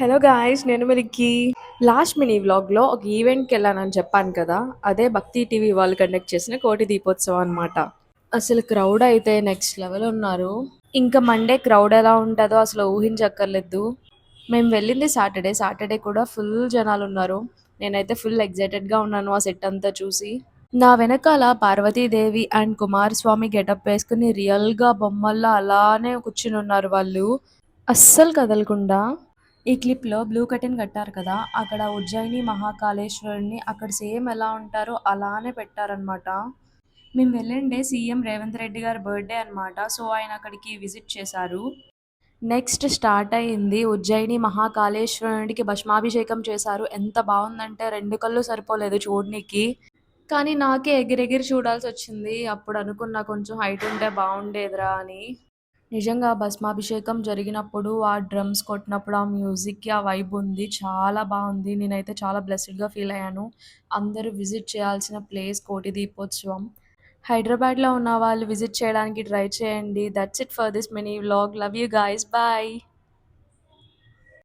Hello guys, నేను Milky. Last mini వ్లాగ్లో ఒక ఈవెంట్కి వెళ్ళానని చెప్పాను కదా. అదే భక్తి టీవీ వాళ్ళు కండక్ట్ చేసిన కోటి దీపోత్సవం అనమాట. అసలు క్రౌడ్ అయితే నెక్స్ట్ లెవెల్ ఉన్నారు. ఇంకా మండే క్రౌడ్ ఎలా ఉంటుందో అసలు ఊహించక్కర్లేదు. మేము వెళ్ళింది సాటర్డే. సాటర్డే కూడా ఫుల్ జనాలు ఉన్నారు. నేనైతే ఫుల్ ఎగ్జైటెడ్గా ఉన్నాను ఆ సెట్ అంతా చూసి. నా వెనకాల పార్వతీదేవి అండ్ కుమారస్వామి గెటప్ వేసుకుని రియల్గా బొమ్మల్లా అలానే కూర్చుని ఉన్నారు వాళ్ళు, అస్సలు కదలకుండా. ఈ క్లిప్‌లో బ్లూ కర్టెన్ కట్టారు కదా! అక్కడ ఉజ్జయిని మహాకాళేశ్వరుడిని అక్కడ సేమ్ ఎలా ఉంటారో అలానే పెట్టారనమాట. మేము వెళ్ళిండే సీఎం రేవంత్ రెడ్డి గారి బర్త్‌డే అనమాట. సో, ఆయన అక్కడికి విజిట్ చేశారు. నెక్స్ట్ స్టార్ట్ అయింది ఉజ్జయిని మహాకాళేశ్వరుడికి భస్మాభిషేకం చేశారు. ఎంత బావుందంటే 2 కళ్ళు సరిపోలేదు చూడనీకి. కానీ నాకే ఎగిరెగిరి చూడాల్సొచ్చింది. అప్పుడు అనుకున్నా కొంచెం హైట్ ఉంటే బావుండేదిరా అని. నిజంగా భస్మాభిషేకం జరిగినప్పుడు, ఆ డ్రమ్స్ కొట్టినప్పుడు, ఆ మ్యూజిక్‌కి ఆ వైబ్ ఉంది. చాలా బావుంది. నేనైతే చాలా బ్లెస్సెడ్‌గా ఫీల్ అయ్యాను. అందరూ విజిట్ చేయాల్సిన ప్లేస్ కోటి దీపోత్సవం. హైదరాబాద్‌లో ఉన్న వాళ్ళు విజిట్ చేయడానికి ట్రై చేయండి. That's it for this mini vlog. Love you guys. Bye.